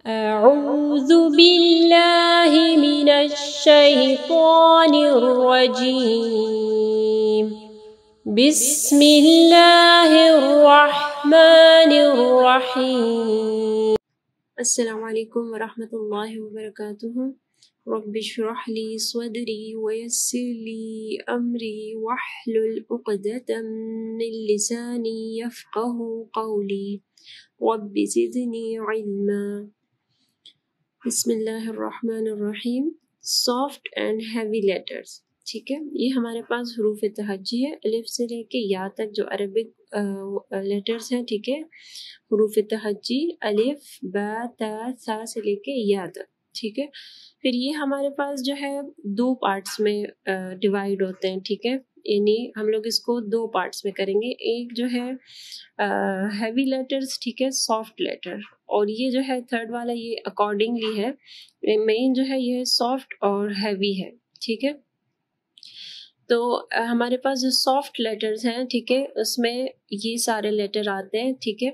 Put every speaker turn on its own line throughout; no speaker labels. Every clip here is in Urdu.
أعوذ بالله من الشيطان الرجيم بسم الله الرحمن الرحيم السلام علیکم ورحمۃ اللہ وبرکاتہ رب اشرح لي صدري ويسر لي أمري واحلل عقدة من لساني يفقهوا قولي رب زدني علما. بسم اللہ الرحمن الرحیم. Soft and heavy letters. ٹھیک ہے، یہ ہمارے پاس حروف تہجی ہے، الف سے لے کے یا تک جو عربک لیٹرز ہیں. ٹھیک ہے، حروف تہجی الف با تا ثا سے لے کے یا تک. ٹھیک ہے، پھر یہ ہمارے پاس جو ہے دو پارٹس میں ڈیوائیڈ ہوتے ہیں. ٹھیک ہے، یعنی ہم لوگ اس کو دو پارٹس میں کریں گے. ایک جو ہے ہیوی لیٹرز، ٹھیک ہے، سافٹ لیٹر، اور یہ جو ہے تھرڈ والا یہ اکارڈنگلی ہے. مین جو ہے یہ سافٹ اور ہیوی ہے. ٹھیک ہے، تو ہمارے پاس جو سافٹ لیٹرز ہیں، ٹھیک ہے، اس میں یہ سارے لیٹر آتے ہیں. ٹھیک ہے،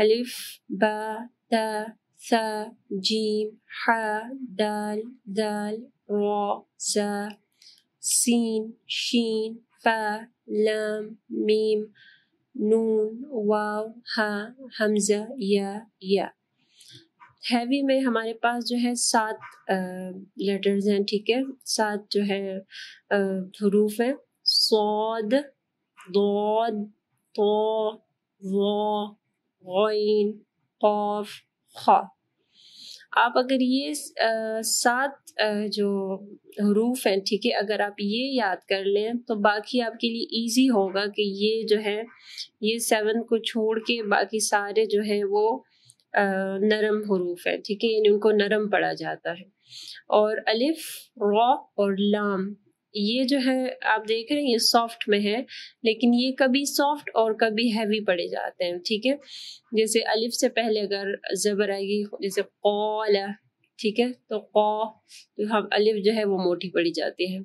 الف با تا ثا جیم ح دال ذال را زا سین شین فا لام میم نون واو ہا حمزہ یا. ہیوی میں ہمارے پاس جو ہے 7 لیٹرز ہیں. ٹھیک ہے، 7 جو ہے حروف ہیں. صاد ضاد طا ظا غین قاف خا. آپ اگر یہ 7 جو حروف ہیں، ٹھیک ہے، اگر آپ یہ یاد کر لیں تو باقی آپ کے لیے ایزی ہوگا کہ یہ جو ہے یہ 7 کو چھوڑ کے باقی سارے جو ہے وہ نرم حروف ہیں. ٹھیک ہے، یعنی ان کو نرم پڑھا جاتا ہے. اور الف را اور لام یہ جو ہے آپ دیکھ رہے ہیں یہ سافٹ میں ہے، لیکن یہ کبھی سافٹ اور کبھی ہیوی پڑھے جاتے ہیں. ٹھیک ہے، جیسے الف سے پہلے اگر زبر آئے گی جیسے قال، ٹھیک ہے، تو قا تو ہم الف جو ہے وہ موٹی پڑھی جاتی ہے.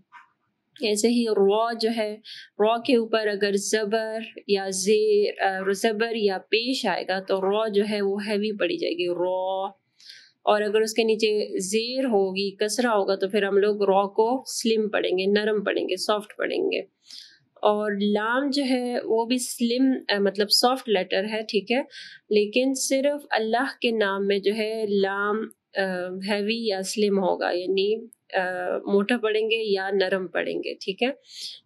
ایسے ہی را جو ہے، را کے اوپر اگر زبر یا زبر یا پیش آئے گا تو را جو ہے وہ ہیوی پڑھی جائے گی را. اور اگر اس کے نیچے زیر ہوگی کسرہ ہوگا تو پھر ہم لوگ را کو سلم پڑھیں گے، نرم پڑھیں گے، سافٹ پڑھیں گے. اور لام جو ہے وہ بھی سلم مطلب سافٹ لیٹر ہے. ٹھیک ہے، لیکن صرف اللہ کے نام میں جو ہے لام ہیوی یا سلم ہوگا، یعنی موٹا پڑھیں گے یا نرم پڑھیں گے. ٹھیک ہے،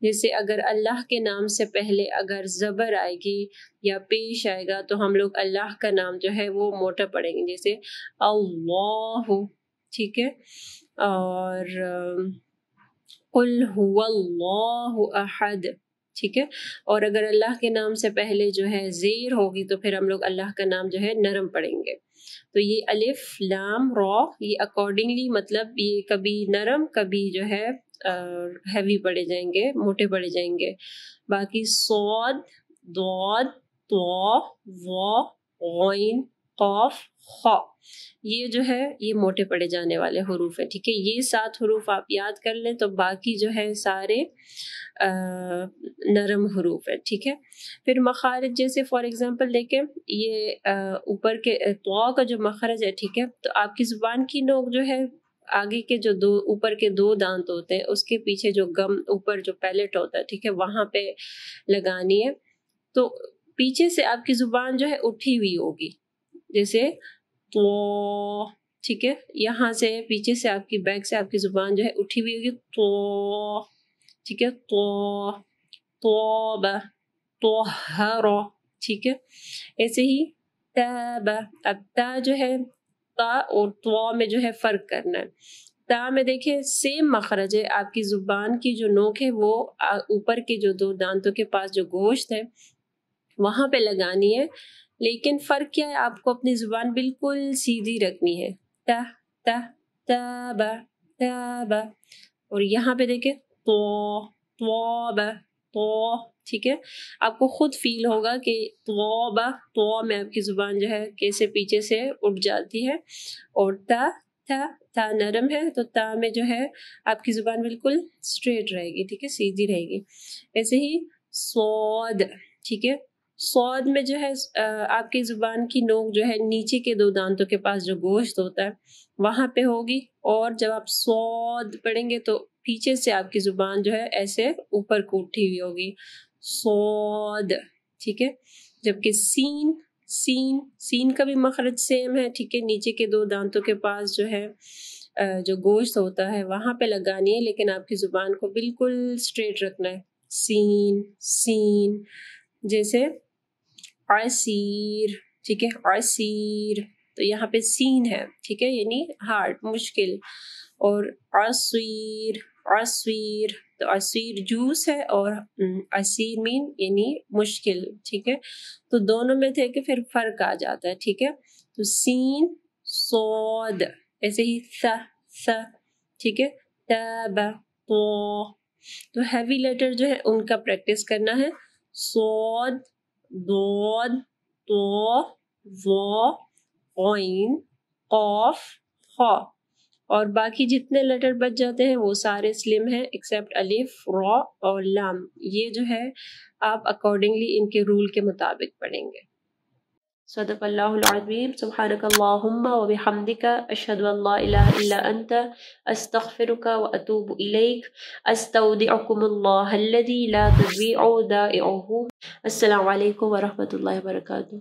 جیسے اگر اللہ کے نام سے پہلے اگر زبر آئے گی یا پیش آئے گا تو ہم لوگ اللہ کا نام جو ہے وہ موٹا پڑھیں گے، جیسے اللہ. ٹھیک ہے، اور قل هو اللہ احد. ٹھیک ہے، اور اگر اللہ کے نام سے پہلے جو ہے زیر ہوگی تو پھر ہم لوگ اللہ کا نام جو ہے نرم پڑھیں گے. تو یہ الف لام را یہ اکارڈنگلی مطلب یہ کبھی نرم کبھی جو ہے ہیوی پڑھے جائیں گے، موٹے پڑھے جائیں گے. باقی صاد ضاد طا ظا غین قاف خا یہ جو ہے یہ موٹے پڑھے جانے والے حروف ہیں. ٹھیک ہے، یہ 7 حروف آپ یاد کر لیں تو باقی جو ہے سارے نرم حروف ہیں. ٹھیک ہے، پھر مخارج جیسے فار ایگزامپل دیکھیں یہ اوپر کے طا کا جو مخرج ہے، ٹھیک ہے، تو آپ کی زبان کی نوک جو ہے آگے کے جو اوپر کے 2 دانت ہوتے ہیں اس کے پیچھے جو گم اوپر جو پیلٹ ہوتا ہے، ٹھیک ہے، وہاں پہ لگانی ہے. تو پیچھے سے آپ کی زبان جو ہے اٹھی ہوئی ہوگی، جیسے تو. ٹھیک ہے، یہاں سے پیچھے سے آپ کی بیک سے آپ کی زبان جو ہے اٹھی ہوئی ہوگی تو. ٹھیک ہے، تو توب طہر. ٹھیک ہے، ایسے ہی تاب. اب تا جو ہے تا اور تو میں جو ہے فرق کرنا ہے. تا میں دیکھیں سیم مخرج ہے، آپ کی زبان کی جو نوک ہے وہ اوپر کے جو 2 دانتوں کے پاس جو گوشت ہے وہاں پہ لگانی ہے، لیکن فرق کیا ہے، آپ کو اپنی زبان بالکل سیدھی رکھنی ہے. تا تا تابا تابا. اور یہاں پہ دیکھیں تو توبہ تو. ٹھیک ہے، آپ کو خود فیل ہوگا کہ توبہ تو میں آپ کی زبان جو ہے کیسے پیچھے سے اٹھ جاتی ہے. اور تا نرم ہے تو تا میں جو ہے آپ کی زبان بالکل اسٹریٹ رہے گی. ٹھیک ہے، سیدھی رہے گی. ایسے ہی صاد. ٹھیک ہے، صاد میں جو ہے آپ کی زبان کی نوک جو ہے نیچے کے 2 دانتوں کے پاس جو گوشت ہوتا ہے وہاں پہ ہوگی، اور جب آپ صاد پڑھیں گے تو پیچھے سے آپ کی زبان جو ہے ایسے اوپر کو اٹھی ہوئی ہوگی، صاد، ٹھیک ہے۔ جبکہ سین کا بھی مخرج سیم ہے، ٹھیک ہے، نیچے کے 2 دانتوں کے پاس جو ہے جو گوشت ہوتا ہے وہاں پہ لگانی ہے، لیکن آپ کی زبان کو بالکل اسٹریٹ رکھنا ہے، سین، جیسے عسیر، ٹھیک ہے، عسیر، تو یہاں پہ سین ہے، ٹھیک ہے، یعنی ہارڈ، مشکل، اور عصیر، تو عصیر جوس ہے، اور عسیر مین یعنی مشکل، ٹھیک ہے، تو دونوں میں تھے کہ پھر فرق آ جاتا ہے، ٹھیک ہے، تو سین، صاد، ایسے ہی ث، ٹھیک ہے، تاب، تو ہیوی لیٹر جو ہے ان کا پریکٹس کرنا ہے، صاد، ضاد، طا، ظا، غین، قاف، خا، اور باقی جتنے لیٹر بچ جاتے ہیں وہ سارے سلم ہیں ایکسیپٹ الف، را اور لام، یہ جو ہے آپ اکارڈنگلی ان کے رول کے مطابق پڑھیں گے۔ صدق اللہ العظیم۔ سبحانک اللہم وبحمدک، اشہد ان لا الہ الا انت، استغفرک واتوب الیک، استودعکم اللہ الذی لا تضیع ودائعہ۔ السلام علیکم ورحمۃ اللہ وبرکاتہ۔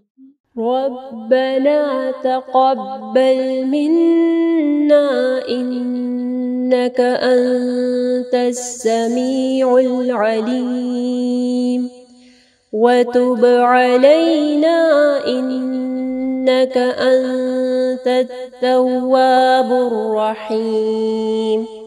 ربنا تقبل منا انك انت السميع العليم وتب علينا إنك أنت التواب الرحيم